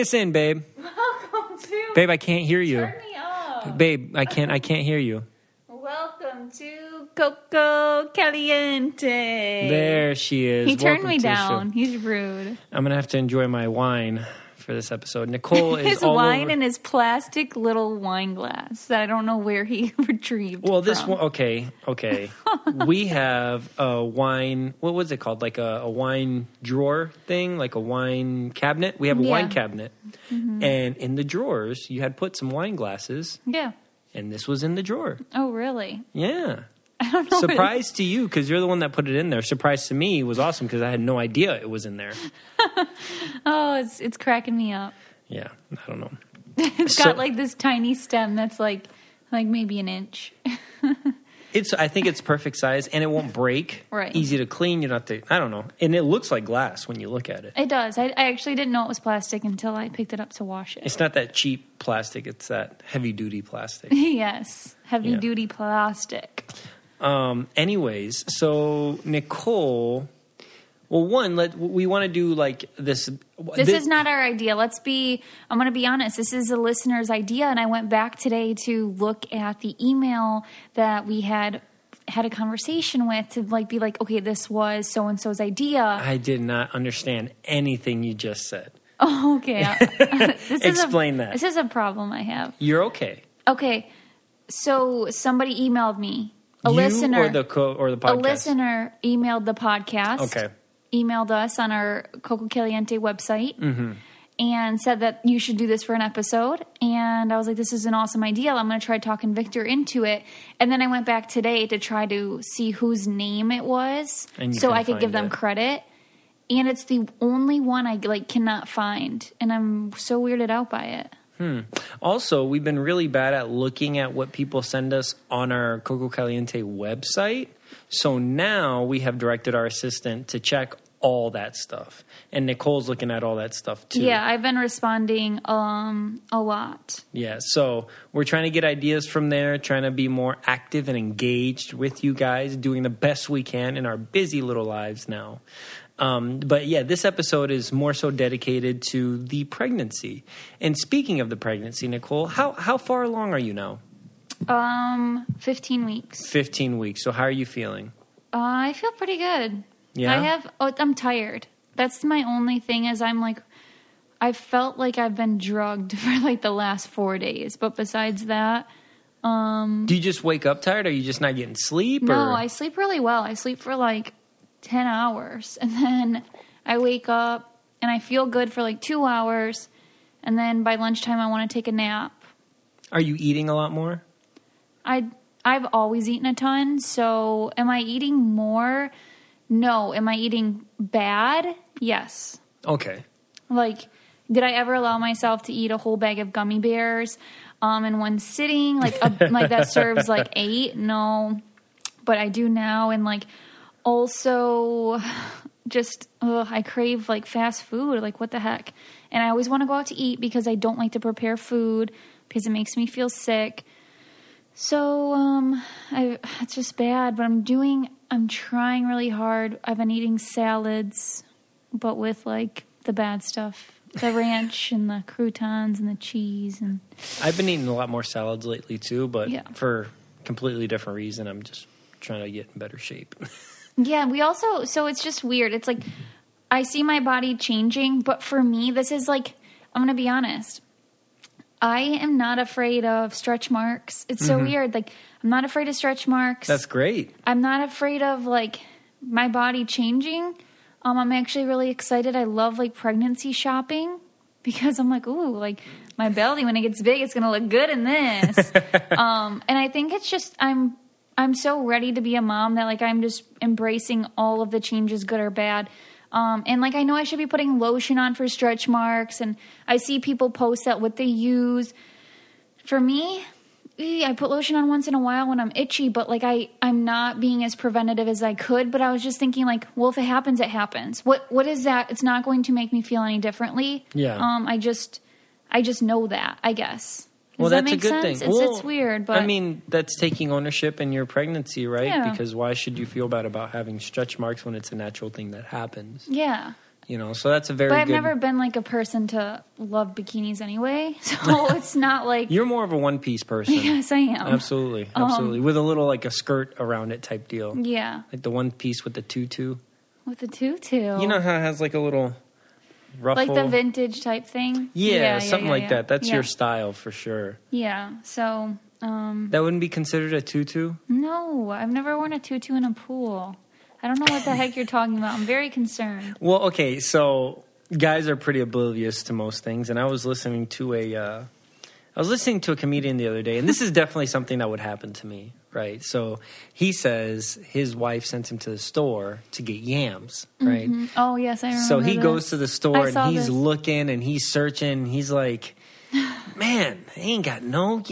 us in, babe. Welcome to... Babe, I can't hear you. Turn me up. Babe, I can't hear you. Welcome to Coco Caliente. There she is. He turned Welcome me to the down. show. He's rude. I'm going to have to enjoy my wine for this episode. Nicole is his all wine over. in his plastic little wine glass that I don't know where he retrieved Well, this from. one, okay. We have a wine, what was it called? Like a wine drawer thing, like a wine cabinet. We have a wine cabinet. Mm-hmm. And in the drawers, you had put some wine glasses. Yeah. And this was in the drawer. Oh, really? Yeah. I don't know. Surprise to you because you're the one that put it in there. Surprise to me was awesome because I had no idea it was in there. Oh, it's cracking me up. Yeah, I don't know. It's got like this tiny stem that's like maybe an inch. I think it's perfect size and it won't break. Right. Easy to clean. You don't have to. I don't know. And it looks like glass when you look at it. It does. I actually didn't know it was plastic until I picked it up to wash it. It's not that cheap plastic. It's that heavy duty plastic. Yes, heavy duty plastic. Anyways, so Nicole. Well, we want to do like this. This is not our idea. I'm going to be honest. This is a listener's idea. And I went back today to look at the email that we had a conversation with to be like, okay, this was so-and-so's idea. I did not understand anything you just said. Oh, okay. Explain that. This is a problem I have. You're okay. Okay. So somebody emailed me. A you listener. Or the podcast? A listener emailed the podcast. Okay. Emailed us on our Coco Caliente website and said that you should do this for an episode. And I was like, this is an awesome idea. I'm going to try talking Victor into it. And then I went back today to try to see whose name it was so I could give them credit. And it's the only one I cannot find. And I'm so weirded out by it. Also, we've been really bad at looking at what people send us on our Coco Caliente website. So now we have directed our assistant to check all that stuff. And Nicole's looking at all that stuff too. Yeah, I've been responding a lot. Yeah, so we're trying to get ideas from there, trying to be more active and engaged with you guys, doing the best we can in our busy little lives now. But yeah, this episode is more so dedicated to the pregnancy. And speaking of the pregnancy, Nicole, how far along are you now? 15 weeks. 15 weeks. So how are you feeling? I feel pretty good. Yeah? I'm tired. That's my only thing is I felt like I've been drugged for the last 4 days. But besides that, do you just wake up tired? Or are you just not getting sleep? No, I sleep really well. I sleep for 10 hours. And then I wake up and I feel good for 2 hours. And then by lunchtime, I want to take a nap. Are you eating a lot more? I've always eaten a ton. So am I eating more? No. Am I eating bad? Yes. Okay. Did I ever allow myself to eat a whole bag of gummy bears in one sitting? That serves 8? No. But I do now. And also just I crave fast food. What the heck? And I always want to go out to eat because I don't like to prepare food because it makes me feel sick. So it's just bad, but I'm trying really hard. I've been eating salads, but with the bad stuff, the ranch and the croutons and the cheese. And I've been eating a lot more salads lately too, but for completely different reason. I'm just trying to get in better shape. Yeah, so it's just weird. It's I see my body changing, but for me, this is I'm going to be honest. I am not afraid of stretch marks. It's so weird. I'm not afraid of stretch marks. That's great. I'm not afraid of my body changing. I'm actually really excited. I love pregnancy shopping because I'm ooh, my belly when it gets big, it's going to look good in this. And I think it's just I'm so ready to be a mom that I'm just embracing all of the changes, good or bad. And I know I should be putting lotion on for stretch marks, and I see people post that what they use. For me, I put lotion on once in a while when I'm itchy, but I'm not being as preventative as I could. But I was just thinking well, if it happens, it happens. What is that? It's not going to make me feel any differently. Yeah. I just know that, I guess. Well, Does that that's make a good sense? thing. It's weird, but I mean, that's taking ownership in your pregnancy, right? Yeah. Because why should you feel bad about having stretch marks when it's a natural thing that happens? Yeah. you know, so that's a very But I've good... never been like a person to love bikinis anyway, so it's not like... You're more of a one-piece person. Yes, I am. Absolutely. With a little, like, a skirt around it type deal. Yeah. Like the one piece with the tutu. With the tutu. You know how it has, like, a little ruffle? Like the vintage type thing? Yeah, something like that. That's Yeah. your style for sure. Yeah, so... That wouldn't be considered a tutu? No, I've never worn a tutu in a pool. I don't know what the heck you're talking about. I'm very concerned. Well, okay, so guys are pretty oblivious to most things, and I was listening to a comedian the other day, and this is definitely something that would happen to me, right? So he says his wife sent him to the store to get yams, right? Mm-hmm. Oh, yes, I remember. So he this. goes to the store and he's this. looking and he's searching. He's like, man, I ain't got no...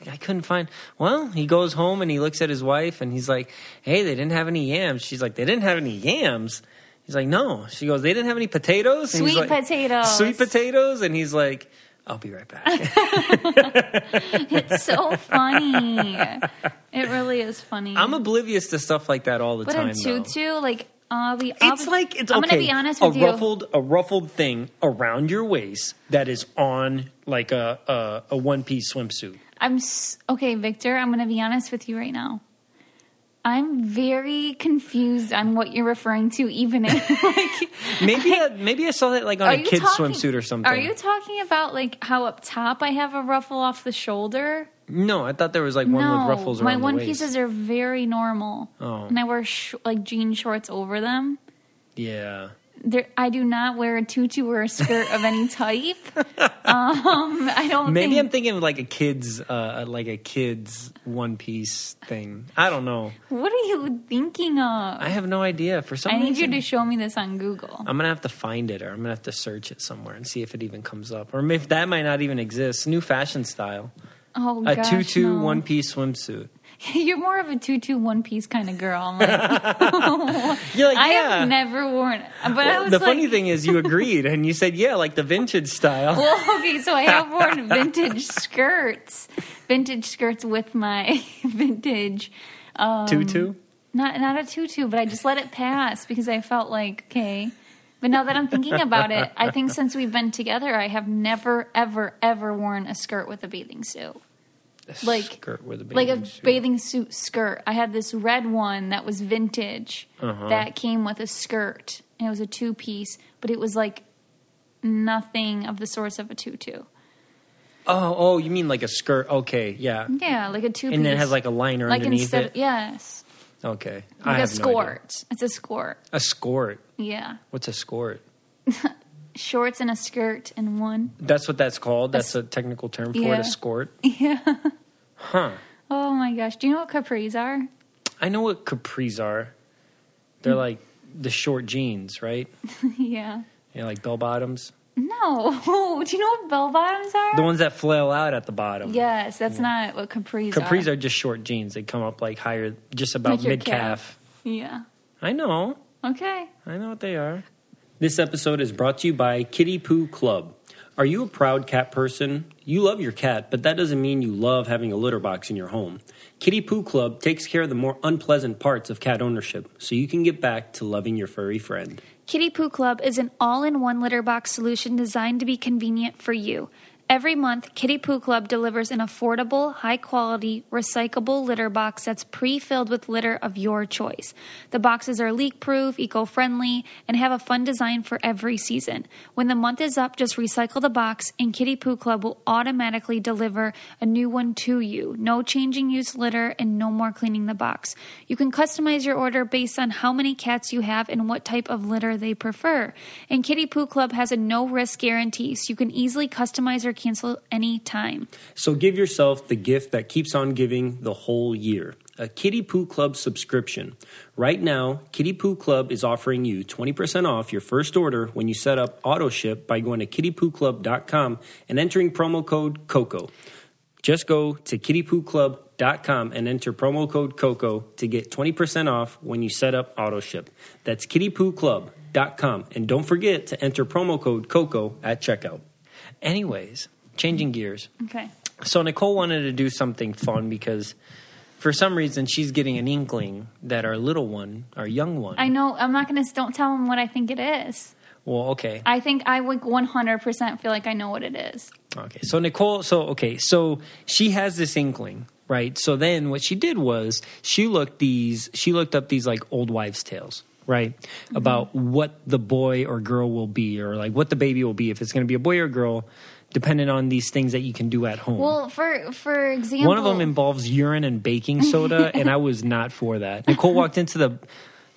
I couldn't find... Well, he goes home and he looks at his wife and he's like, hey, they didn't have any yams. She's like, they didn't have any yams? He's like, no. She goes, they didn't have any potatoes? And Sweet potatoes. Sweet potatoes? And he's like, I'll be right back. It's so funny. It really is funny. I'm oblivious to stuff like that all the time, But a tutu, like... I'm okay. going to be honest with you. A ruffled thing around your waist that is on like a one-piece swimsuit. Okay, Victor, I'm going to be honest with you right now. I'm very confused on what you're referring to, even in, like... Maybe I saw that like on a kid's swimsuit or something. Are you talking about like how up top I have a ruffle off the shoulder? No, I thought there was like one with ruffles around the waist. My one pieces are very normal. Oh. And I wear like jean shorts over them. Yeah. I do not wear a tutu or a skirt of any type. I don't. Maybe I'm thinking of like a kid's one piece thing. I don't know. What are you thinking of? I have no idea. For some reason, I need you to show me this on Google. I'm gonna have to find it, or I'm gonna have to search it somewhere and see if it even comes up, or if that might not even exist. New fashion style. Oh, a tutu one-piece swimsuit. You're more of a tutu one-piece kind of girl. I'm like, you're like, I have never worn it. But I was the funny thing is you agreed, and you said, yeah, like the vintage style. Well, okay, so I have worn vintage skirts with my vintage... tutu? Not a tutu, but I just let it pass because I felt like, okay... But now that I'm thinking about it, I think since we've been together, I have never, ever, ever worn a skirt with a bathing suit. Skirt with a bathing suit. Bathing suit skirt. I had this red one that was vintage that came with a skirt. And it was a two-piece, but it was like nothing of the source of a tutu. Oh, you mean like a skirt? Okay, yeah. Yeah, like a two-piece. And then it has like a liner underneath it? Yes. Okay. Like a skort. It's a skort. A skort? Yeah. What's a skort? Shorts and a skirt in one. That's what that's called? That's a technical term for it, a skort? Yeah. Huh. Oh my gosh. Do you know what capris are? I know what capris are. They're like the short jeans, right? Yeah. Yeah, like bell bottoms? No. Do you know what bell bottoms are? The ones that flail out at the bottom. Yes, that's not what capris are. Capris are just short jeans. They come up like higher, just about like mid-calf. Yeah. I know. Okay. I know what they are. This episode is brought to you by Kitty Poo Club. Are you a proud cat person? You love your cat, but that doesn't mean you love having a litter box in your home. Kitty Poo Club takes care of the more unpleasant parts of cat ownership, so you can get back to loving your furry friend. Kitty Poo Club is an all-in-one litter box solution designed to be convenient for you. Every month, Kitty Poo Club delivers an affordable, high-quality, recyclable litter box that's pre-filled with litter of your choice. The boxes are leak-proof, eco-friendly, and have a fun design for every season. When the month is up, just recycle the box, and Kitty Poo Club will automatically deliver a new one to you. No changing use litter, and no more cleaning the box. You can customize your order based on how many cats you have and what type of litter they prefer. And Kitty Poo Club has a no-risk guarantee, so you can easily customize or cancel any time. So give yourself the gift that keeps on giving the whole year. A Kitty Poo Club subscription. Right now, Kitty Poo Club is offering you 20% off your first order when you set up auto ship by going to kittypooclub.com and entering promo code Coco. Just go to kittypooclub.com and enter promo code Coco to get 20% off when you set up auto ship. That's kittypooclub.com. And don't forget to enter promo code Coco at checkout. Anyways, changing gears. Okay. So Nicole wanted to do something fun because for some reason she's getting an inkling that our little one, our young one. I know. I'm not going to... Don't tell him what I think it is. Well, okay. I think I would 100% feel like I know what it is. Okay. So Nicole, so she has this inkling, right? So then what she did was she looked up these like old wives' tales, right? Mm-hmm. About what the boy or girl will be, or like what the baby will be, if it's going to be a boy or girl, depending on these things that you can do at home. Well, for example, one of them involves urine and baking soda, and I was not for that. Nicole walked into the...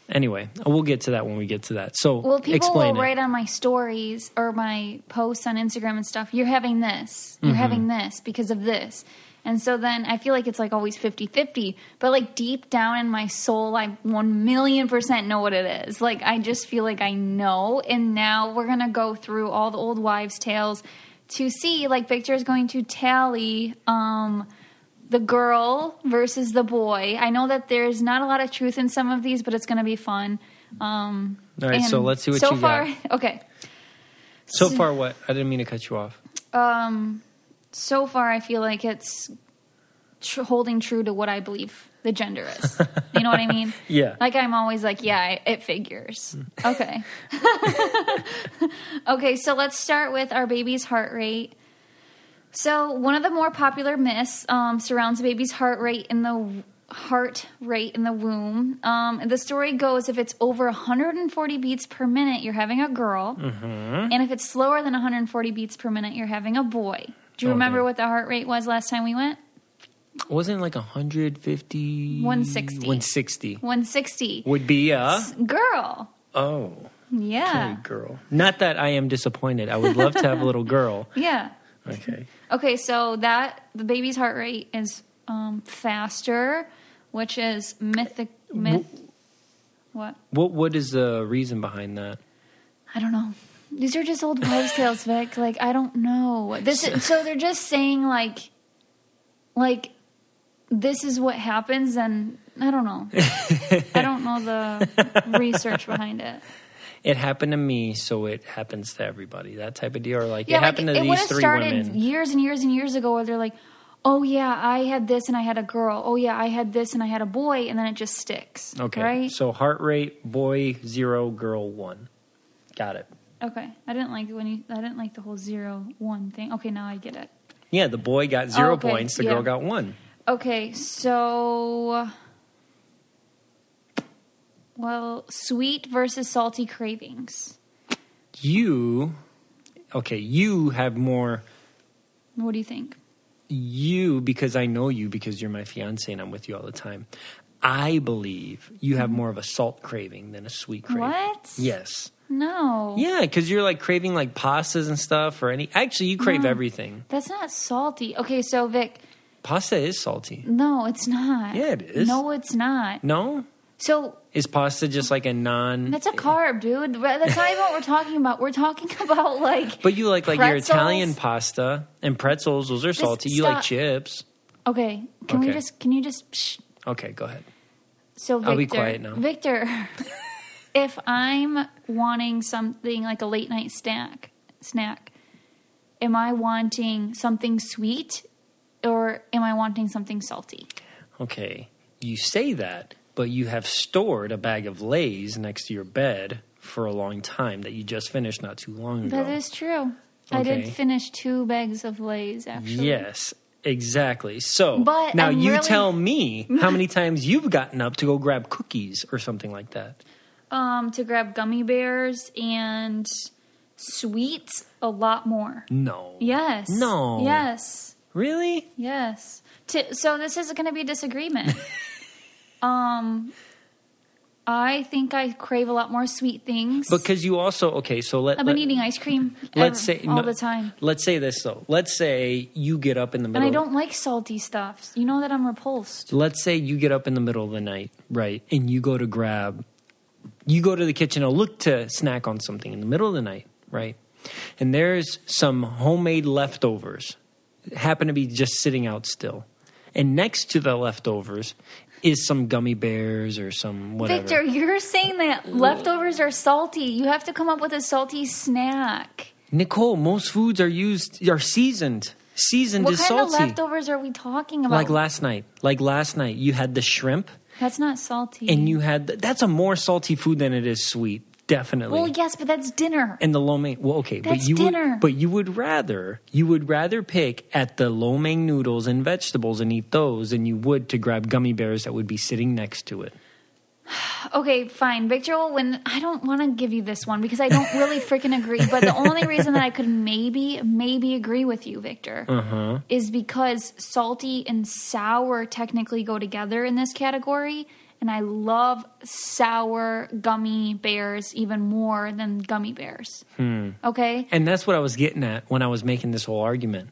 Anyway, we'll get to that when we get to that. So, well, people explain will write on my stories or my posts on Instagram and stuff, you're having this, you're having this because of this. And so then I feel like it's like always 50-50. But like deep down in my soul, I 1,000,000% know what it is. Like I just feel like I know. And now we're going to go through all the old wives' tales to see, like Victor is going to tally the girl versus the boy. I know that there's not a lot of truth in some of these, but it's going to be fun. All right, so let's see what you got. Okay. So far what? I didn't mean to cut you off. So far I feel like it's holding true to what I believe the gender is. You know what I mean? Yeah. Like I'm always like, yeah, it figures. Okay. Okay, so let's start with our baby's heart rate. So one of the more popular myths surrounds a baby's heart rate in the womb. The story goes if it's over 140 beats per minute, you're having a girl. Mm-hmm. And if it's slower than 140 beats per minute, you're having a boy. Do you remember what the heart rate was last time we went? Wasn't it like 150? 160. 160. 160. Would be a... girl. Oh. Yeah. Okay, girl. Not that I am disappointed. I would love to have a little girl. Yeah. Okay. Okay, so the baby's heart rate is faster, which is myth. What? What is the reason behind that? I don't know. These are just old wives' tales, Vic. Like I don't know. So they're just saying like this is what happens, and I don't know. I don't know the research behind it. It happened to me, so it happens to everybody. That type of deal. Or like, yeah, it happened to these 3 women. It started years and years and years ago where they're like, oh, yeah, I had this and I had a girl. Oh, yeah, I had this and I had a boy. And then it just sticks. Okay. Right? So heart rate, boy 0, girl 1. Got it. Okay. I didn't like the whole 0-1 thing. Okay, now I get it. Yeah, the boy got 0 points. The girl got 1. Okay, so... Well, sweet versus salty cravings. You have more... What do you think? You, because I know you, because you're my fiance and I'm with you all the time, I believe you have more of a salt craving than a sweet craving. What? Yes. No. Yeah, because you're like craving like pastas and stuff or any... Actually, you crave everything. That's not salty. Okay, so Vic... Pasta is salty. No, it's not. Yeah, it is. No, it's not. No? So... Is pasta just like a non... That's a carb, dude. That's not even what we're talking about. We're talking about like... But you like pretzels. your Italian pasta and pretzels. Those are salty. You like chips. Okay. Can you just... Psh. Okay, go ahead. So Victor... I'll be quiet now. Victor, if I'm wanting something like a late night snack, am I wanting something sweet or am I wanting something salty? Okay. You say that... But you have stored a bag of Lay's next to your bed for a long time that you just finished not too long ago. That is true. Okay. I did finish 2 bags of Lay's, actually. Yes, exactly. So now tell me how many times you've gotten up to go grab cookies or something like that. To grab gummy bears and sweets, a lot more. No. Yes. No. Yes. Really? Yes. So this is going to be a disagreement. I think I crave a lot more sweet things. Because you also, I've been eating ice cream all the time. Let's say this, though. Let's say you get up in the middle. And I don't like salty stuff. You know that I'm repulsed. Let's say you get up in the middle of the night, right, and you go to the kitchen and look to snack on something in the middle of the night, right, and there's some homemade leftovers, happen to be just sitting out still. And next to the leftovers is some gummy bears or some whatever. Victor, you're saying that leftovers are salty. You have to come up with a salty snack. Nicole, most foods are seasoned. Seasoned what is salty. What kind of leftovers are we talking about? Like last night, you had the shrimp. That's not salty. And you had... That's a more salty food than it is sweet. Definitely. Well, yes, but that's dinner. And the lo mein. Well, okay, That's but dinner. you would rather pick at the lo mein noodles and vegetables and eat those than you would to grab gummy bears that would be sitting next to it. Okay, fine. Victor, I don't want to give you this one because I don't really freaking agree. But the only reason that I could maybe agree with you, Victor, is because salty and sour technically go together in this category. And I love sour gummy bears even more than gummy bears. Okay? And that's what I was getting at when I was making this whole argument.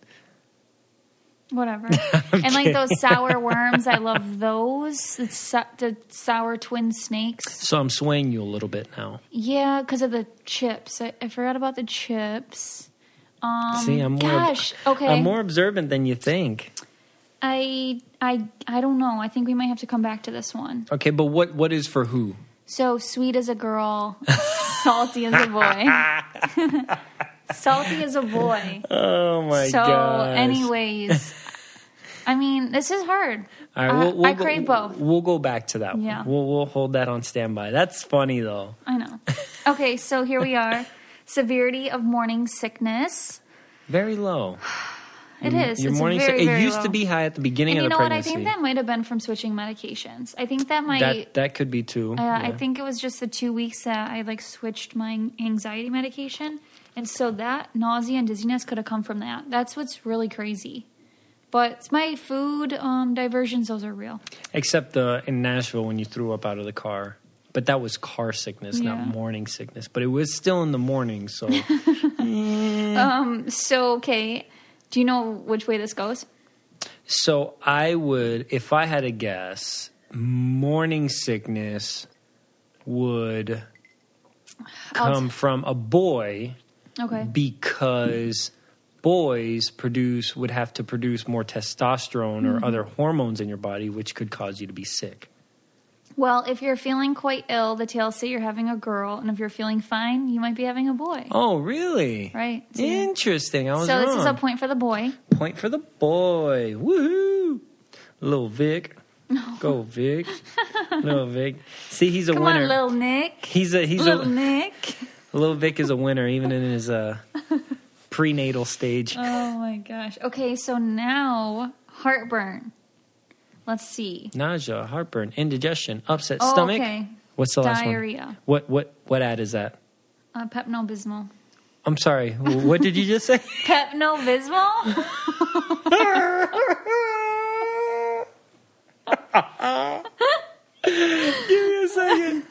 Whatever. And like those sour worms, I love those. The sour twin snakes. So I'm swaying you a little bit now. Yeah, because of the chips. I forgot about the chips. See, I'm more observant than you think. I don't know. I think we might have to come back to this one. Okay, but what is for who? So sweet as a girl, salty as a boy. Salty as a boy. Oh my god. So anyways, I mean, this is hard. All right, I crave both. We'll go back to that. Yeah. We'll hold that on standby. That's funny though. I know. Okay, so here we are. Severity of morning sickness. Very low. It is. Your it's morning very, very it used low. to be high at the beginning And of the pregnancy. You know what? I think that might have been from switching medications. I think that might... That could be too. Yeah. I think it was just the 2 weeks that I switched my anxiety medication. And so that nausea and dizziness could have come from that. That's what's really crazy. But my food diversions, those are real. Except in Nashville when you threw up out of the car. But that was car sickness, not morning sickness. But it was still in the morning, so... So, okay... Do you know which way this goes? So I would, if I had a guess, morning sickness would come from a boy. Okay. Because boys would have to produce more testosterone or other hormones in your body, which could cause you to be sick. Well, if you're feeling quite ill, the tales say you're having a girl, and if you're feeling fine, you might be having a boy. Oh, really? Right. So, interesting. I was wrong. So this is a point for the boy. Point for the boy. Woohoo! Little Vic. Go, Vic. Little Vic. See, he's a Come winner. on, little Nick. He's little Nick. Little Vic is a winner, even in his prenatal stage. Oh, my gosh. Okay, so now heartburn. Let's see. Nausea, heartburn, indigestion, upset stomach. Okay. What's the last one? Diarrhea. What ad is that? Pepto-Bismol. I'm sorry. What did you just say? Pepto-Bismol? Give me a second.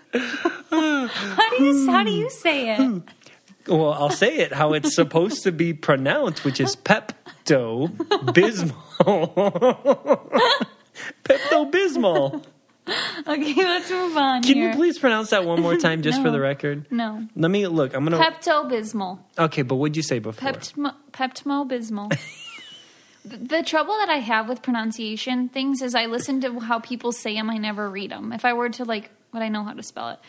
How do you say it? Well, I'll say it how it's supposed to be pronounced, which is Pepto-Bismol. Pepto-Bismol. Okay, let's move on. Can you please pronounce that one more time just for the record? No. Let me look. I'm going to... Pepto-Bismol. Okay, but what'd you say before? Pepto-Bismol. The trouble that I have with pronunciation things is I listen to how people say them. I never read them. If I were to, would I know how to spell it?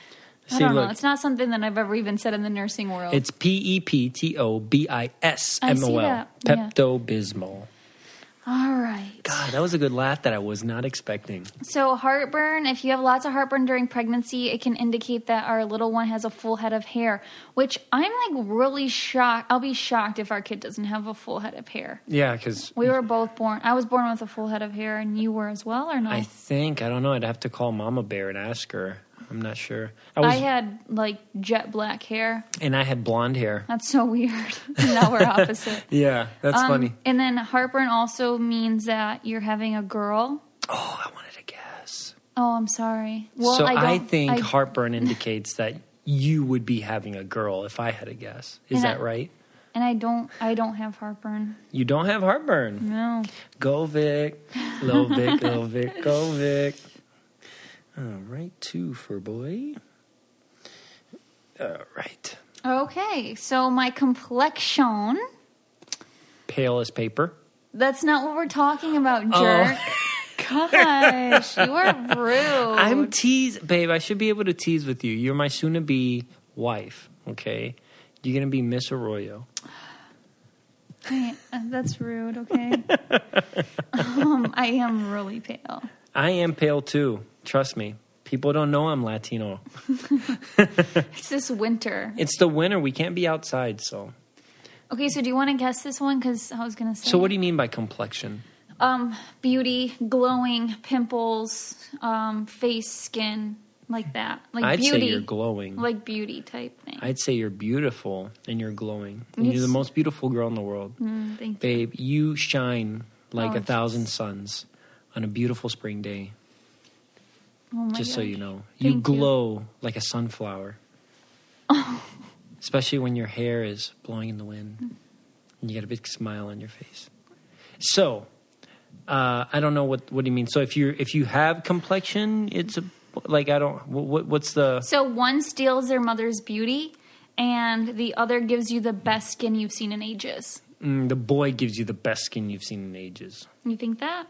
I don't know. It's not something that I've ever even said in the nursing world. It's Peptobismol. I see that. Pepto-Bismol. All right. God, that was a good laugh that I was not expecting. So heartburn, if you have lots of heartburn during pregnancy, it can indicate that our little one has a full head of hair, which I'm really shocked. I'll be shocked if our kid doesn't have a full head of hair. Yeah, because... We were both born. I was born with a full head of hair, and you were as well, or no? I don't know. I'd have to call Mama Bear and ask her. I'm not sure. I had jet black hair. And I had blonde hair. That's so weird. Now we're opposite. Yeah, that's funny. And then heartburn also means that you're having a girl. Oh, I wanted to guess. Oh, I'm sorry. Well, so I think heartburn indicates that you would be having a girl if I had a guess. Is that right? And I don't have heartburn. You don't have heartburn? No. Go Vic. Little Vic, little Vic, go Vic. All right, 2 for boy. All right. Okay, so my complexion. Pale as paper. That's not what we're talking about, jerk. Oh. Gosh, you are rude. I'm babe, I should be able to tease with you. You're my soon-to-be wife, okay? You're going to be Miss Arroyo. Hey, that's rude, okay? I am really pale. I am pale too. Trust me. People don't know I'm Latino. It's this winter. It's the winter. We can't be outside, so. Okay, so do you want to guess this one? Because I was going to say. So what do you mean by complexion? Beauty, glowing, pimples, face, skin, like that. Like I'd beauty. say you're glowing. Like beauty type thing. I'd say you're beautiful and you're glowing. And you're the most beautiful girl in the world. Thank you. Babe, you shine like 1,000 suns on a beautiful spring day. Oh my Just so gosh. you know. Thank You glow like a sunflower. Especially when your hair is blowing in the wind. And you got a big smile on your face. So, I don't know what do you mean. So if you have complexion, it's what's the... So one steals their mother's beauty, and the other gives you the best skin you've seen in ages. The boy gives you the best skin you've seen in ages. You think that?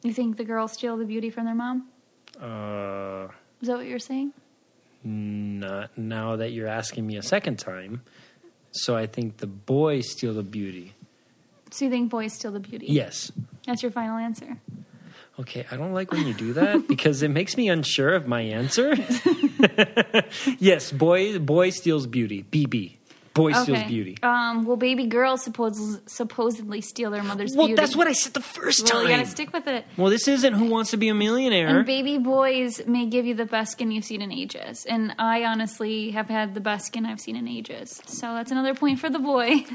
You think the girls steal the beauty from their mom? Is that what you're saying? Not now that you're asking me a second time. So I think the boys steal the beauty. So you think boys steal the beauty? Yes. That's your final answer? Okay, I don't like when you do that because it makes me unsure of my answer. Yes, boy steals beauty. BB. Boy steals beauty. Well, baby girls supposedly steal their mother's beauty. Well, that's what I said the first time. Well, you gotta stick with it. Well, this isn't Who Wants to Be a Millionaire. And baby boys may give you the best skin you've seen in ages. And I honestly have had the best skin I've seen in ages. So that's another point for the boy.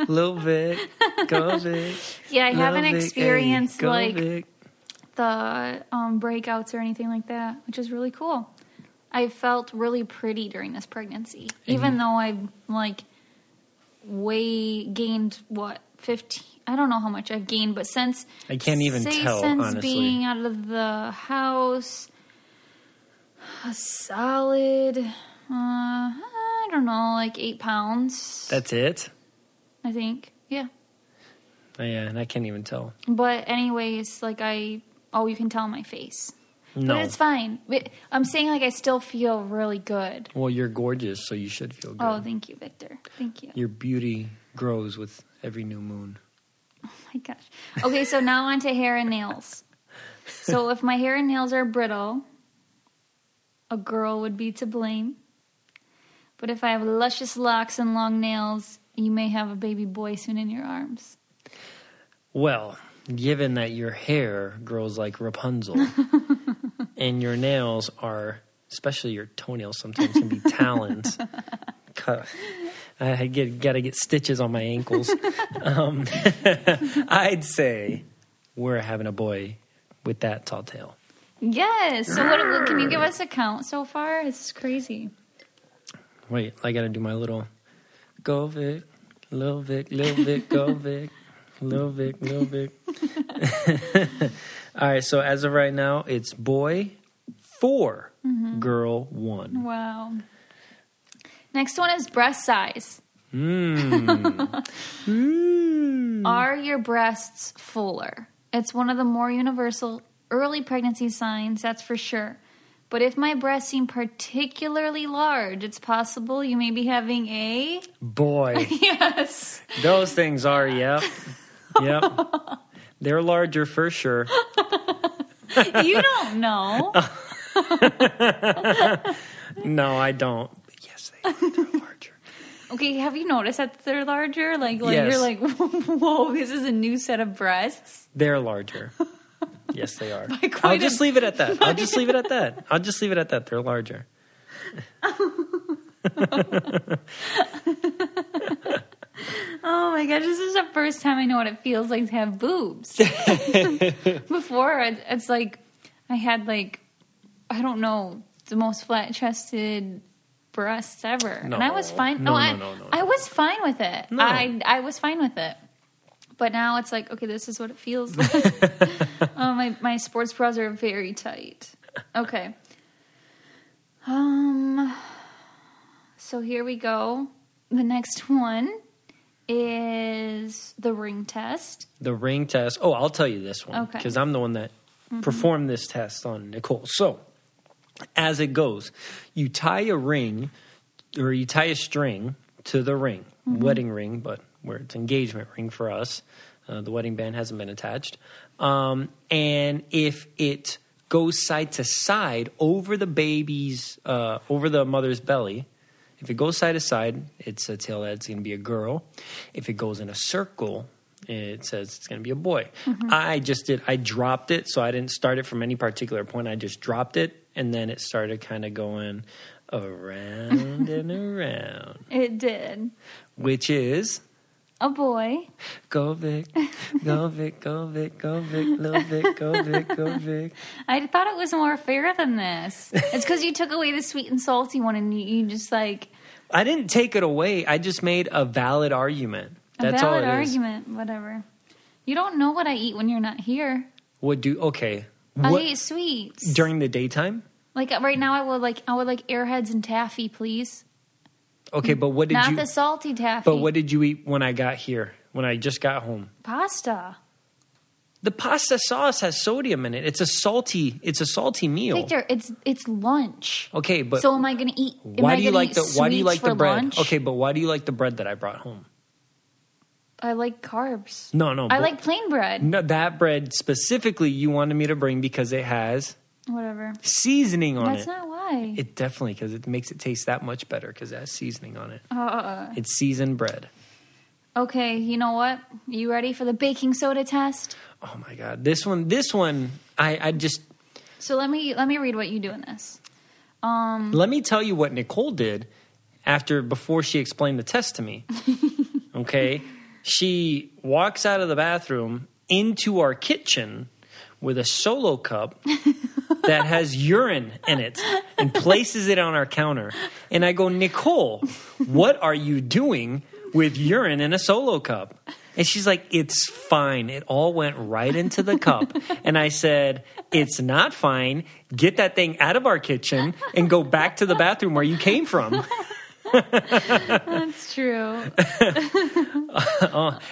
Lil Vic. Go Vic. Yeah, I haven't Vic, experienced go like Vic. the breakouts or anything like that, which is really cool. I felt really pretty during this pregnancy, even though I've like gained 15. I don't know how much I've gained, but since I can't even tell, since honestly. being out of the house, a solid I don't know, like 8 pounds. That's it? I think, yeah. Oh, yeah, and I can't even tell. But anyways, like you can tell my face. No. But it's fine. I'm saying like I still feel really good. Well, you're gorgeous, so you should feel good. Oh, thank you, Victor. Thank you. Your beauty grows with every new moon. Oh my gosh. Okay, so now on to hair and nails. So if my hair and nails are brittle, a girl would be to blame. But if I have luscious locks and long nails, you may have a baby boy soon in your arms. Well, given that your hair grows like Rapunzel and your nails are, especially your toenails sometimes can be talons. I gotta get stitches on my ankles. I'd say we're having a boy with that tall tail. Yes. So what can you give us a count so far? It's crazy. Wait, I gotta do my little go Vic, Lil Vic, go Vic. Lil Vic. All right, so as of right now, it's boy 4, girl 1. Wow. Next one is breast size. Are your breasts fuller? It's one of the more universal early pregnancy signs, that's for sure. But if my breasts seem particularly large, it's possible you may be having a... Boy. Yes. Those things are, yep. They're larger for sure. You don't know. No, I don't. Yes, they are. They're larger. Okay, have you noticed that they're larger? Like Yes. You're like, whoa, this is a new set of breasts. They're larger. Yes, they are. quite I'll just leave it at that. They're larger. Oh my gosh, this is the first time I know what it feels like to have boobs. Before, it's like I had like, I don't know, the most flat-chested breasts ever. No. And I was fine. No. I was fine with it. No. I was fine with it. But now it's like, okay, this is what it feels like. My sports bras are very tight. Okay. So here we go. The next one is the ring test. The ring test. Oh, I'll tell you this one. Okay. Because I'm the one that performed this test on Nicole. So, as it goes, you tie a ring, or you tie a string to the ring. Wedding ring, but where it's engagement ring for us. The wedding band hasn't been attached. And if it goes side to side over the baby's, over the mother's belly. If it goes side to side, it's a tell that it's going to be a girl. If it goes in a circle, it says it's going to be a boy. Mm-hmm. I dropped it, so I didn't start it from any particular point. I just dropped it, and then it started kind of going around and around. It did. Which is... a boy. Go Vic, go Vic, go Vic, go Vic, little Vic, go Vic, go Vic. I thought it was more fair than this. It's because you took away the sweet and salty one, and you just like... I didn't take it away. I just made a valid argument. That's all it is. A valid argument, whatever. You don't know what I eat when you're not here. Okay. I eat sweets. During the daytime? Like right now I would like Airheads and taffy, please. Okay, but what did Not the salty taffy. But what did you eat when I got here? When I just got home? Pasta. The pasta sauce has sodium in it. It's a salty meal. Victor, it's lunch. Okay, but so am I going to eat? Why do you like the bread? Lunch? Okay, but why do you like the bread that I brought home? I like carbs. No. I like plain bread. No, that bread specifically you wanted me to bring because it has whatever season on it. That's not why. It definitely, because it makes it taste that much better because it has seasoning on it. It's seasoned bread. Okay, you know what? You ready for the baking soda test? Oh my God, this one, I just. So let me read what you do in this. Let me tell you what Nicole did before she explained the test to me. Okay, she walks out of the bathroom into our kitchen with a Solo cup that has urine in it and places it on our counter. And I go, Nicole, what are you doing with urine in a Solo cup? And she's like, it's fine. It all went right into the cup. And I said, it's not fine. Get that thing out of our kitchen and go back to the bathroom where you came from. That's true.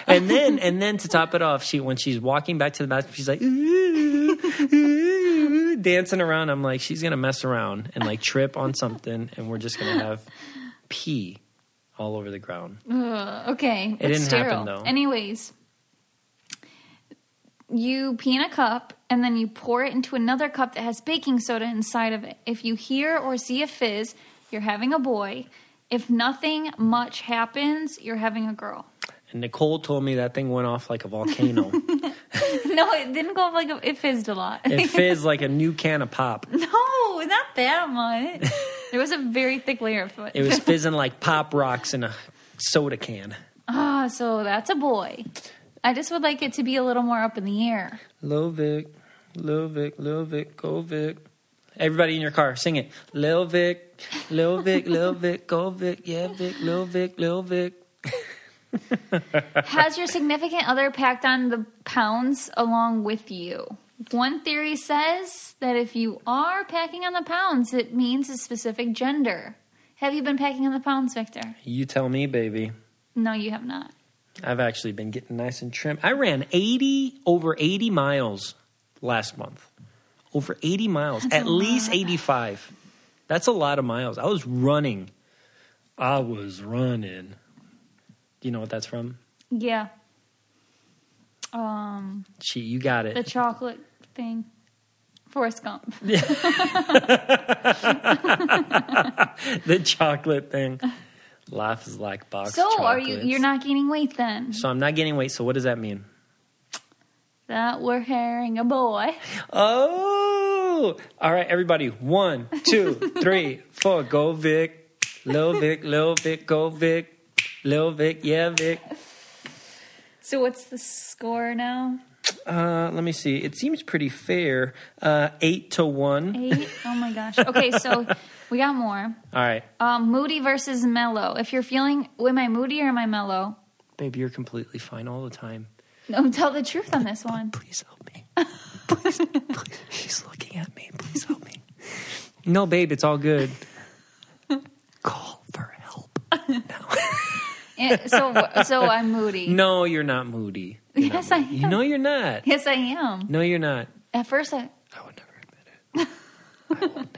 And then to top it off, when she's walking back to the bathroom, she's like, ooh, ooh, dancing around. I'm like, she's gonna mess around and like trip on something, and we're just gonna have pee all over the ground. Okay, it didn't happen though. Anyways, you pee in a cup, and then you pour it into another cup that has baking soda inside of it. If you hear or see a fizz, you're having a boy. If nothing much happens, you're having a girl. And Nicole told me that thing went off like a volcano. No, it didn't go off it fizzed a lot. It fizzed like a new can of pop. No, not that much. There was a very thick layer of it. It was fizzing like Pop Rocks in a soda can. So that's a boy. I just would like it to be a little more up in the air. Lil Vic, Lil Vic, Lil Vic, go Vic. Everybody in your car, sing it. Lil Vic, Lil Vic, Lil Vic, go Vic, yeah Vic, Lil Vic, Lil Vic. Has your significant other packed on the pounds along with you? One theory says that if you are packing on the pounds, it means a specific gender. Have you been packing on the pounds, Victor? You tell me, baby. No, you have not. I've actually been getting nice and trim. I ran over 80 miles last month. Over 80 miles. That's at least 85. That's a lot of miles. I was running. Do you know what that's from? Yeah. You got it. The chocolate thing. Forrest Gump. The chocolate thing. Life is like box chocolates. So you're not gaining weight then? So I'm not gaining weight. So what does that mean? That we're carrying a boy. Oh! All right, everybody. 1, 2, 3, 4. Go Vic. Lil Vic, Lil Vic, go Vic. Lil Vic, yeah Vic. So what's the score now? Let me see. It seems pretty fair. 8-1. 8? Oh my gosh. Okay, so we got more. All right. Moody versus mellow. If you're feeling, am I moody or am I mellow? Babe, you're completely fine all the time. No, tell the truth on this one. Please help me. Please. She's looking at me. Please help me. No, babe, it's all good. Call for help now. So I'm moody. No, you're not moody. Yes, I am. No, you're not. Yes, I am. No, you're not. At first, I would never admit it.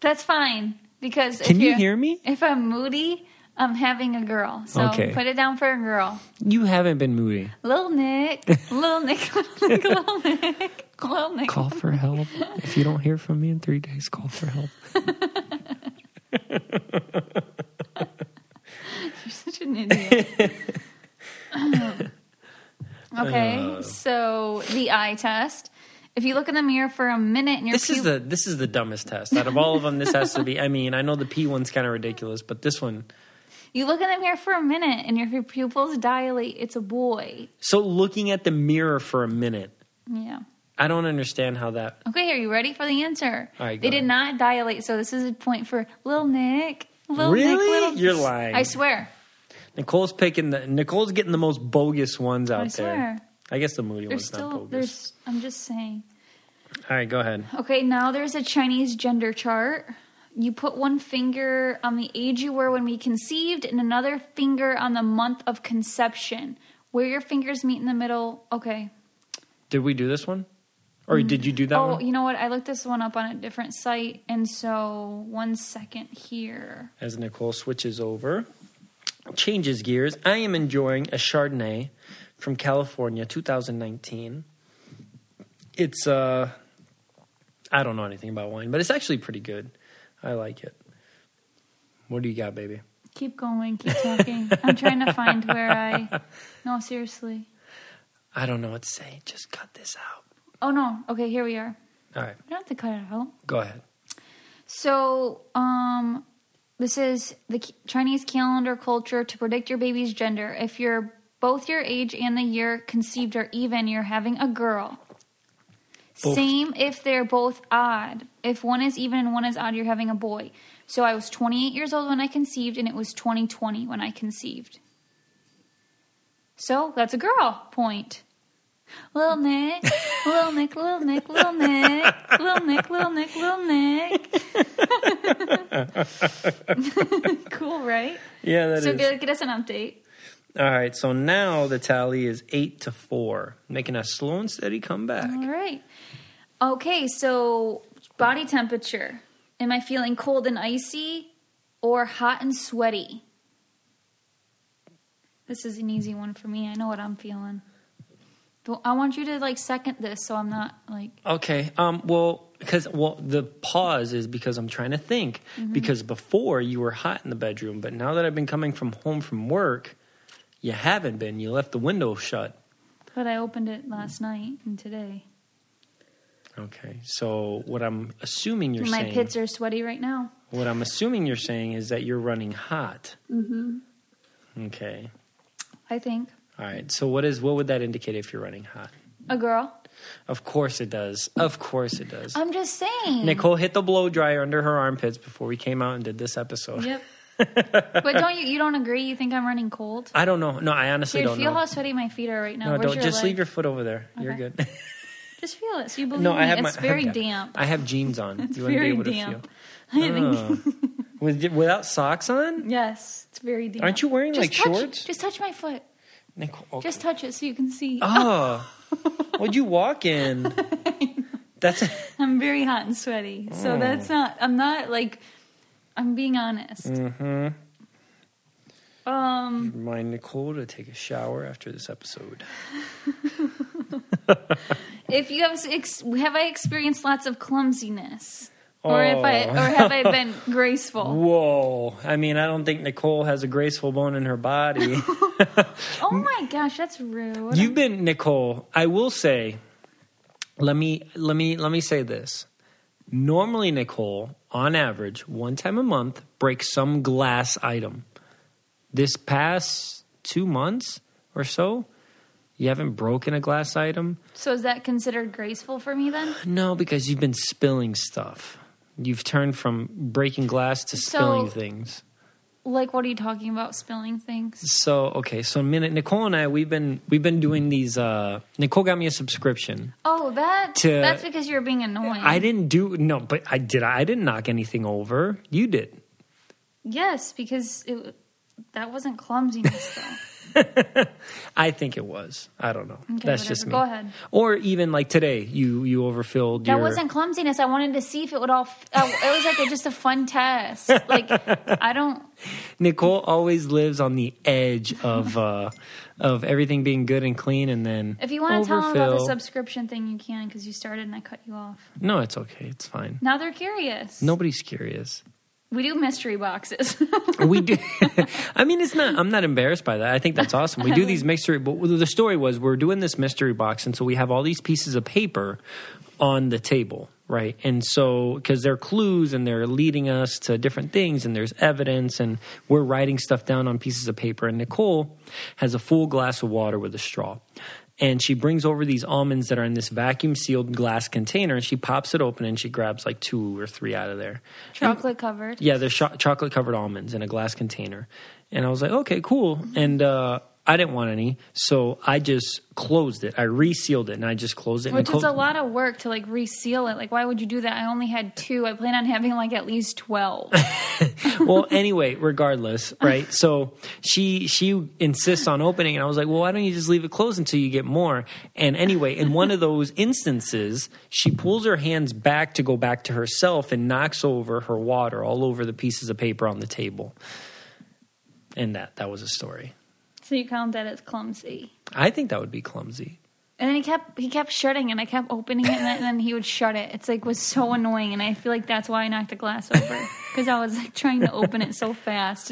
That's fine because can you hear me? If I'm moody, I'm having a girl. So Okay. put it down for a girl. You haven't been moody. Little Nick. Little Nick. Little Nick. Little Nick. Little Nick. Call for help. If you don't hear from me in 3 days, call for help. You're such an idiot. Okay, so the eye test. If you look in the mirror for a minute and your This is the dumbest test. Out of all of them, this has to be. I mean, I know the P one's kind of ridiculous, but this one. You look in the mirror for a minute and your pupils dilate. It's a boy. So looking at the mirror for a minute. Yeah. I don't understand how that. Okay, are you ready for the answer? All right, go they did ahead. not dilate, so this is a point for Little Nick. Little Really? Nick, little... You're lying. I swear. Nicole's getting the most bogus ones out I there. swear. I guess the moody There's one's not still, bogus. I'm just saying. All right, go ahead. Okay, now there's a Chinese gender chart. You put one finger on the age you were when we conceived and another finger on the month of conception. Where your fingers meet in the middle. Okay. Did we do this one? Or did you do that one? Oh, you know what? I looked this one up on a different site. And so, 1 second here. As Nicole switches over, changes gears, I am enjoying a Chardonnay from California, 2019. It's, I don't know anything about wine, but it's actually pretty good. I like it. What do you got, baby? Keep going. Keep talking. I'm trying to find where I... No, seriously. I don't know what to say. Just cut this out. Oh, no. Okay, here we are. All right, I don't have to cut it out. go ahead. So, this is the Chinese calendar culture to predict your baby's gender. If you're both your age and the year conceived are even, you're having a girl. Both. Same if they're both odd. If one is even and one is odd, you're having a boy. So I was 28 years old when I conceived, and it was 2020 when I conceived. So that's a girl. Point. Little Nick, little Nick, little Nick, little Nick, little Nick, little Nick, little Nick. Cool, right? Yeah, that So is. get us an update. All right, so now the tally is 8-4, making a slow and steady comeback. All right. Okay, so body temperature. Am I feeling cold and icy or hot and sweaty? This is an easy one for me. I know what I'm feeling. But I want you to second this so I'm not Okay. The pause is because I'm trying to think. Mm-hmm. Because before you were hot in the bedroom, but now that I've been coming home from work, you haven't been. You left the window shut. But I opened it last night and today. Okay. So what I'm assuming you're My saying. pits are sweaty right now. What I'm assuming you're saying is that you're running hot. Mm-hmm. Okay. I think. All right. So what would that indicate if you're running hot? A girl. Of course it does. Of course it does. I'm just saying. Nicole hit the blow dryer under her armpits before we came out and did this episode. Yep. But you don't agree? You think I'm running cold? I don't know. No, I honestly Dude, don't feel know. how sweaty my feet are right now. No, Where's don't. your Just leg? leave your foot over there. You're Okay. good. Just feel it. So you believe No, I me. have It's very I have, damp. I have jeans on. It's You wouldn't very be able to damp. feel. Without socks on? Yes, it's very damp. Aren't you wearing shorts? Just touch my foot. Nicole, okay. Just touch it so you can see. Oh, what'd you walk in? That's. I'm very hot and sweaty. So that's not. I'm not I'm being honest. Mm-hmm. Remind Nicole to take a shower after this episode. If you have I experienced lots of clumsiness, or have I been graceful? Whoa! I mean, I don't think Nicole has a graceful bone in her body. Oh my gosh, that's rude. You've been, Nicole. I will say. Let me say this. Normally, Nicole, on average, one time a month, breaks some glass item. This past 2 months or so, you haven't broken a glass item? So is that considered graceful for me then? No, because you've been spilling stuff. You've turned from breaking glass to spilling things. What are you talking about? Spilling things? So Nicole and I, we've been doing these. Nicole got me a subscription. Oh, that's because you're being annoying. I didn't knock anything over. You did. Yes, because that wasn't clumsiness though. I think it was. I don't know. Okay, That's whatever. just me. Go ahead. Or even like today, you overfilled That your... wasn't clumsiness. I wanted to see if it would all... it was like just a fun test. Like, I don't... Nicole always lives on the edge of everything being good and clean, and then If you want to tell them about the overfill. subscription thing, you can, because you started and I cut you off. No, it's okay. It's fine. Now they're curious. Nobody's curious. We do mystery boxes. We do. I mean, it's not. I'm not embarrassed by that. I think that's awesome. We do these mystery. But the story was we're doing this mystery box, and so we have all these pieces of paper on the table, right? And so because they're clues and they're leading us to different things, and there's evidence, and we're writing stuff down on pieces of paper. And Nicole has a full glass of water with a straw. And she brings over these almonds that are in this vacuum-sealed glass container, and she pops it open, and she grabs like 2 or 3 out of there. Chocolate covered. Yeah, they're chocolate-covered almonds in a glass container. And I was like, okay, cool. And I didn't want any, so I just closed it. I resealed it, and I just closed it. Which is a lot of work to, like, reseal it. Like, why would you do that? I only had 2. I plan on having, like, at least 12. Well, anyway, regardless, right? So she insists on opening, and I was like, well, why don't you just leave it closed until you get more? And anyway, in one of those instances, she pulls her hands back to go back to herself and knocks over her water all over the pieces of paper on the table. And that was a story. So you count that as clumsy. I think that would be clumsy. And then he kept shutting, and I kept opening it, and then he would shut it. It's like was so annoying, and I feel like that's why I knocked the glass over, because I was like trying to open it so fast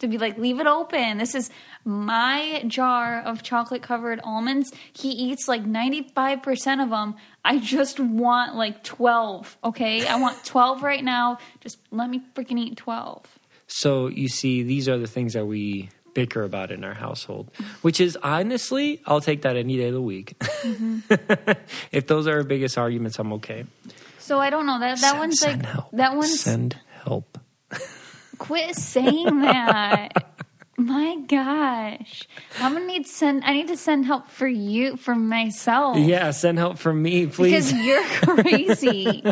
to be like, leave it open. This is my jar of chocolate covered almonds. He eats like 95% of them. I just want like 12. Okay, I want 12 right now. Just let me freaking eat 12. So you see, these are the things that we bicker about in our household, which is honestly, I'll take that any day of the week. Mm-hmm. If those are our biggest arguments, I'm okay. So I don't know that one's send like help. that one's Send help. Quit saying that. My gosh, I need to send help for you, for myself. Yeah, send help from me, please. Because you're crazy.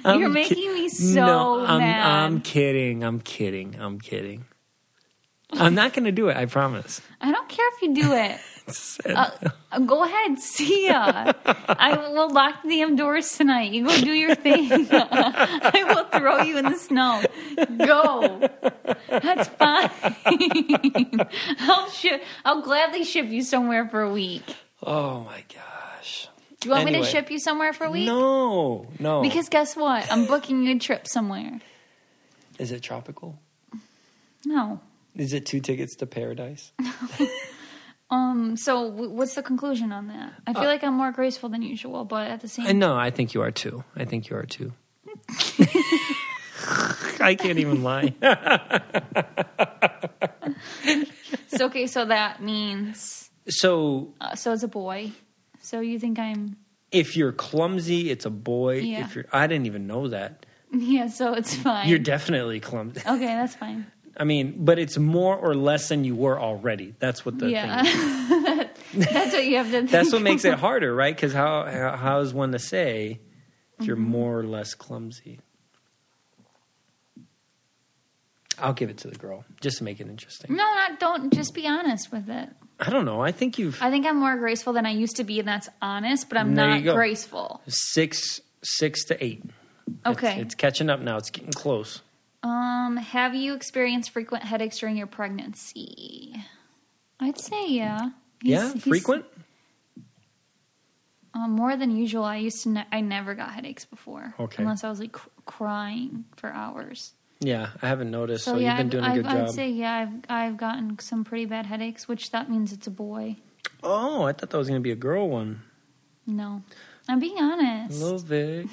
You're making me so mad. I'm kidding. I'm not going to do it, I promise. I don't care if you do it. Go ahead. See ya. I will lock the damn doors tonight. You go do your thing. I will throw you in the snow. Go. That's fine. I'll gladly ship you somewhere for a week. Oh, my gosh. Do you want me to ship you somewhere for a week? No. Because guess what? I'm booking you a trip somewhere. Is it tropical? No. Is it 2 tickets to paradise? So what's the conclusion on that? I feel like I'm more graceful than usual, but at the same time. No, I think you are too. I can't even lie. So that means. So it's a boy. So you think I'm... If you're clumsy, it's a boy. Yeah. I didn't even know that. Yeah, so it's fine. You're definitely clumsy. Okay, that's fine. I mean, but it's more or less than you were already. That's what the thing is. That's what you have to think. That's what makes it harder, right? Because how is one to say if you're more or less clumsy? I'll give it to the girl, just to make it interesting. No, don't. Just be honest with it. I don't know. I think I'm more graceful than I used to be, and that's honest, but I'm not graceful. 6 to 8. Okay. It's catching up now. It's getting close. Have you experienced frequent headaches during your pregnancy? I'd say yeah. Frequent? More than usual. I never got headaches before. Okay. Unless I was like crying for hours. Yeah, I haven't noticed. So you've been doing a good job. I'd say I've gotten some pretty bad headaches, which that means it's a boy. Oh, I thought that was going to be a girl one. No, I'm being honest. Lil Vic,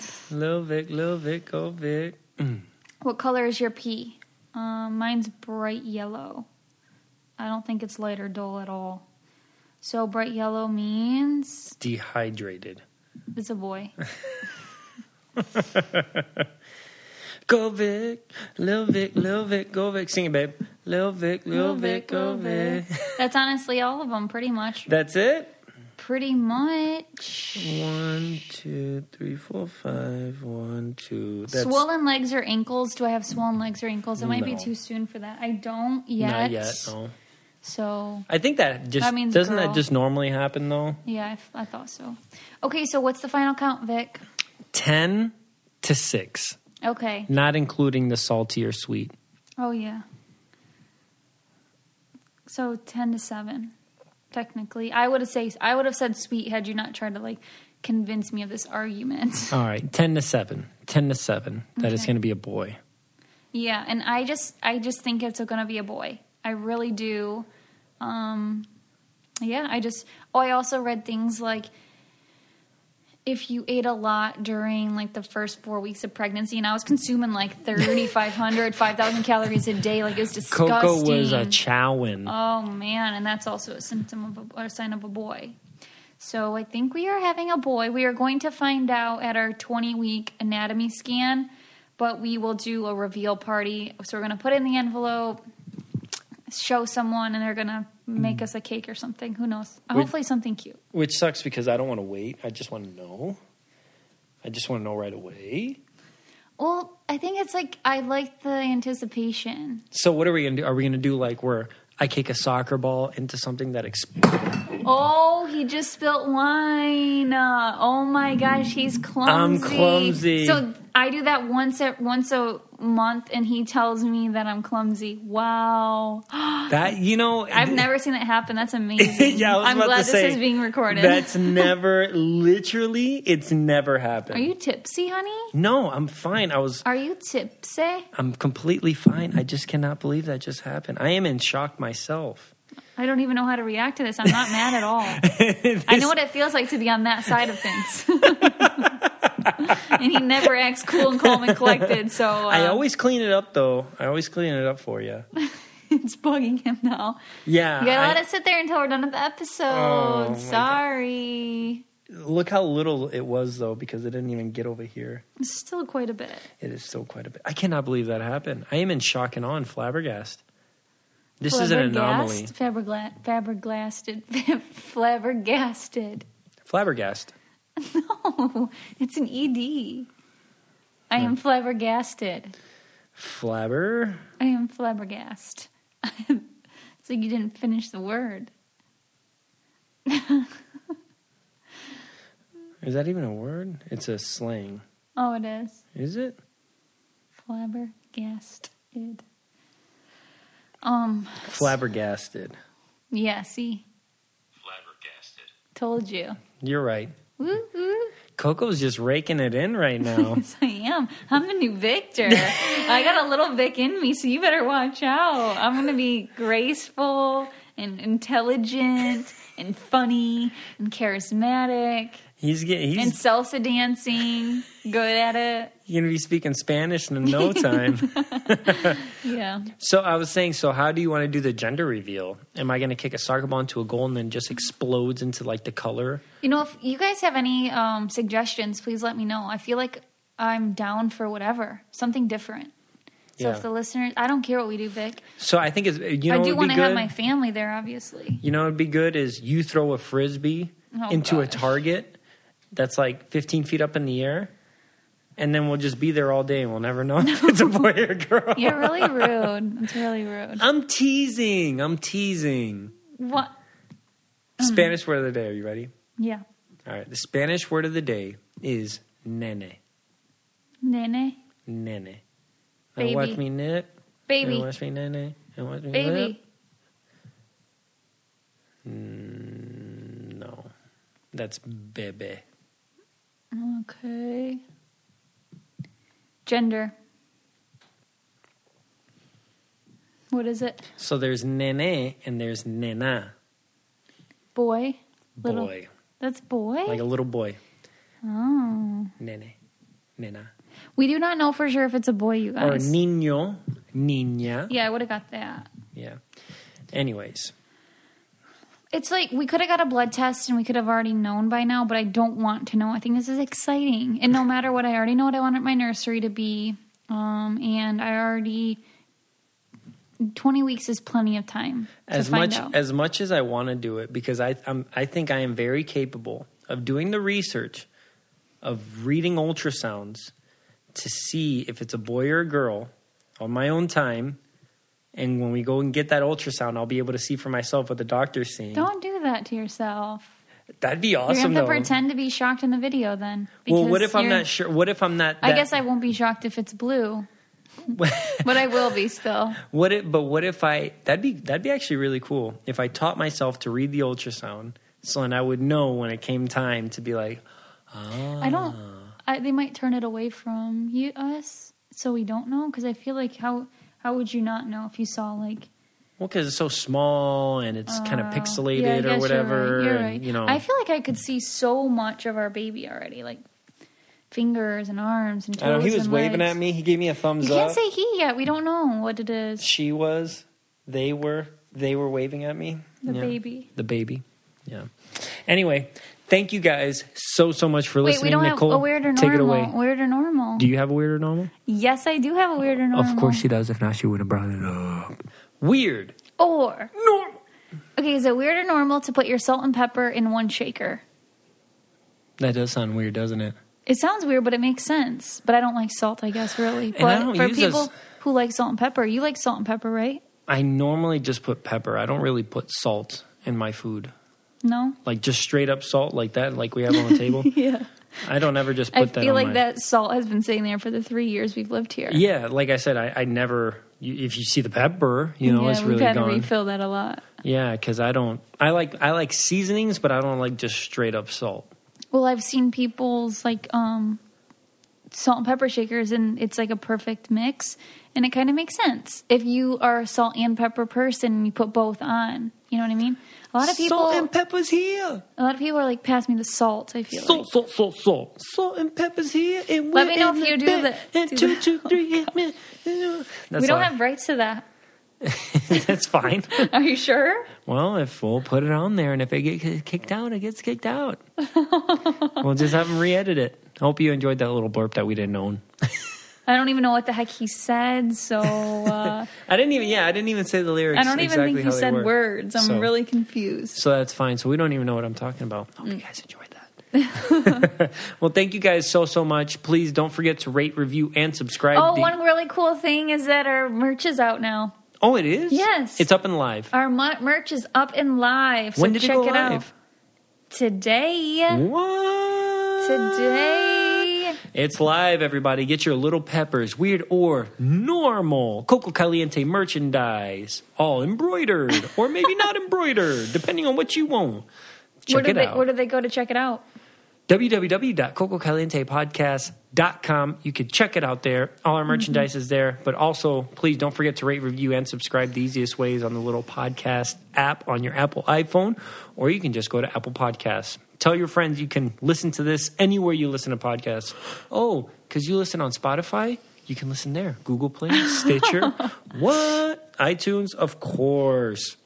go Vic. What color is your pee? Mine's bright yellow. I don't think it's light or dull at all. So bright yellow means dehydrated. It's a boy. Go Vic, Lil Vic, go Vic. Sing it, babe. Lil Vic, go Vic. That's honestly all of them, pretty much. That's it? Pretty much. 1, 2, 3, 4, 5. 1, 2. That's Swollen legs or ankles? Do I have swollen legs or ankles? It might be too soon for that. I don't yet. Not yet, no. So I think that means doesn't girl. that just normally happen though? Yeah, I thought so. Okay, so what's the final count, Vic? 10 to 6. Okay. Not including the salty or sweet. Oh, yeah. So 10 to 7, technically. I would have said sweet had you not tried to convince me of this argument. All right, 10 to 7. 10 to 7. That is Okay. going to be a boy. Yeah, and I just think it's going to be a boy. I really do. I also read things like if you ate a lot during the first 4 weeks of pregnancy, and I was consuming 3,500, 5,000 calories a day, it was disgusting. Coco was a chowing. Oh man, and that's also a symptom of a sign of a boy. So I think we are having a boy. We are going to find out at our 20-week anatomy scan, but we will do a reveal party. So we're going to put it in the envelope, show someone, and they're going to make us a cake or something. Who knows? Hopefully something cute. Which sucks because I don't want to wait. I just want to know. I just want to know right away. Well, I think it's I like the anticipation. So what are we going to do? Are we going to do where I kick a soccer ball into something that explodes? Oh, he just spilt wine. Oh my gosh, he's clumsy. I'm clumsy. So I do that once a month, and he tells me that I'm clumsy. Wow. I've never seen that happen. That's amazing. Yeah, I'm glad this is being recorded. That's it's never happened. Are you tipsy, honey? No, I'm fine. Are you tipsy? I'm completely fine. I just cannot believe that just happened. I am in shock myself. I don't even know how to react to this. I'm not mad at all. I know what it feels like to be on that side of things. And he never acts cool and calm and collected. So I always clean it up, though. I always clean it up for you. It's bugging him now. Yeah. You gotta let it sit there until we're done with the episode. Sorry. Look how little it was, though, because it didn't even get over here. It's still quite a bit. It is still quite a bit. I cannot believe that happened. I am in shock and awe and flabbergasted. This is an anomaly. Flabbergasted. Flabbergasted. No, it's an ED. I am flabbergasted. Flabber? I am flabbergasted. So you didn't finish the word. Is that even a word? It's a slang. Oh, it is. Is it? Flabbergasted. Flabbergasted. Yeah, see? Flabbergasted. Told you. You're right. Woo woo. Coco's just raking it in right now. Yes, I am. I'm the new Victor. I got a little Vic in me, so you better watch out. I'm going to be graceful and intelligent and funny and charismatic. He's and salsa dancing. Good at it. You're going to be speaking Spanish in no time. Yeah. So I was saying, how do you want to do the gender reveal? Am I going to kick a soccer ball into a goal and then just explodes into the color? If you guys have any suggestions, please let me know. I feel like I'm down for whatever. Something different. So if the listeners, I don't care what we do, Vic. So I think I do want to have my family there, obviously. You know what would be good is you throw a Frisbee into a target that's 15 feet up in the air. And then we'll just be there all day and we'll never know if it's a boy or a girl. You're really rude. It's really rude. I'm teasing. What? Spanish word of the day. Are you ready? Yeah. All right. The Spanish word of the day is nene. Nene? Nene. Baby. Now watch me knit. Baby. Now watch me nene. Now watch me Baby. No. That's bebe. Okay. Gender. What is it? So there's nene and there's nena. Boy. Little. Boy. That's boy? Like a little boy. Oh. Nene. Nena. We do not know for sure if it's a boy, you guys. Or niño. Niña. Yeah, I would have got that. Yeah. Anyways. It's we could have got a blood test and we could have already known by now, but I don't want to know. I think this is exciting. And no matter what, I already know what I want my nursery to be. And I already 20 weeks is plenty of time to find out. As much as I want to do it, because I think I am very capable of doing the research, of reading ultrasounds to see if it's a boy or a girl on my own time. And when we go and get that ultrasound, I'll be able to see for myself what the doctor's seeing. Don't do that to yourself. That'd be awesome, You're going to have to though. pretend to be shocked in the video then. Well, what if I'm not sure? What if I'm not... I guess I won't be shocked if it's blue. But I will be still. What if I... That'd be actually really cool. If I taught myself to read the ultrasound, so then I would know when it came time to be like, they might turn it away from us, so we don't know. Because I feel like how would you not know if you saw like... Well, because it's so small and it's kind of pixelated or whatever. You're right. And, you know, I feel like I could see so much of our baby already, like fingers and arms and toes. I know, he was and waving legs. at me. He gave me a thumbs up. You can't say he yet. We don't know what it is. She was. They were waving at me. The baby. The baby. Yeah. Anyway, thank you guys so much for listening. Wait, we don't Nicole, have a weird or normal. take it away. Weird or normal. Do you have a weird or normal? Yes, I do have a weird or normal. Of course she does. If not, she would have brought it up. Weird. Or Normal. okay, is it weird or normal to put your salt and pepper in one shaker? That does sound weird, doesn't it? It sounds weird, but it makes sense. But I don't like salt, I guess, really. And I don't But for use people who like salt and pepper, you like salt and pepper, right? I normally just put pepper. I don't really put salt in my food. No? Like just straight up salt like that, like we have on the table. Yeah. I don't ever just I put that feel on like my... that salt has been sitting there for the 3 years we've lived here. Yeah, like I said, I never... If you see the pepper, it's really we've had gone. to refill that a lot. Yeah, because I don't... I like seasonings, but I don't like just straight up salt. Well, I've seen people's like salt and pepper shakers, and it's like a perfect mix, and it kind of makes sense if you are a salt and pepper person and you put both on. You know what I mean? A lot of people... Salt and pepper's here. A lot of people are like, pass me the salt, I feel like. Salt. Salt and pepper's here. And Let me know if you do that. And 2, 2, 3. We don't have rights to that. That's fine. Are you sure? Well, if we'll put it on there, and if it gets kicked out, it gets kicked out. We'll just have them re-edit it. I hope you enjoyed that little burp that we didn't own. I don't even know what the heck he said, so... I didn't even say the lyrics. I don't even exactly think he said words. I'm really confused. So that's fine. So we don't even know what I'm talking about. Hope you guys enjoyed that. Well, thank you guys so much. Please don't forget to rate, review, and subscribe. One really cool thing is that our merch is out now. Oh, it is? Yes. It's up and live. Our merch is up and live. So when did check it go it live? out. Today. What? Today. It's live, everybody. Get your little peppers, weird or normal, Coco Caliente merchandise, all embroidered or maybe not embroidered, depending on what you want. Check it out. Where do they go to check it out? www.cococalientepodcast.com. You can check it out there. All our merchandise is there. But also, please don't forget to rate, review, and subscribe. The easiest way is on the little podcast app on your Apple iPhone, or you can just go to Apple Podcasts. Tell your friends you can listen to this anywhere you listen to podcasts. Oh, because you listen on Spotify? You can listen there. Google Play, Stitcher, what? iTunes, of course.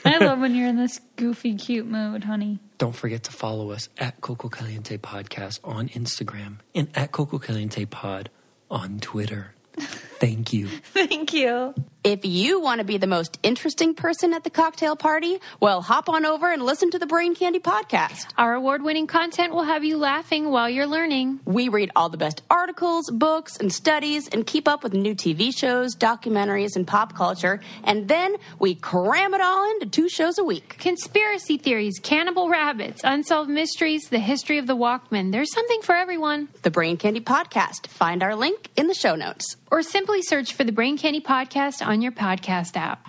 I love when you're in this goofy, cute mood, honey. Don't forget to follow us at Coco Caliente Podcast on Instagram and at Coco Caliente Pod on Twitter. Thank you. Thank you. If you want to be the most interesting person at the cocktail party, well, hop on over and listen to the Brain Candy Podcast. Our award-winning content will have you laughing while you're learning. We read all the best articles, books, and studies and keep up with new TV shows, documentaries, and pop culture. And then we cram it all into 2 shows a week. Conspiracy theories, cannibal rabbits, unsolved mysteries, the history of the Walkman. There's something for everyone. The Brain Candy Podcast. Find our link in the show notes. Or simply search for the Brain Candy Podcast on your podcast app.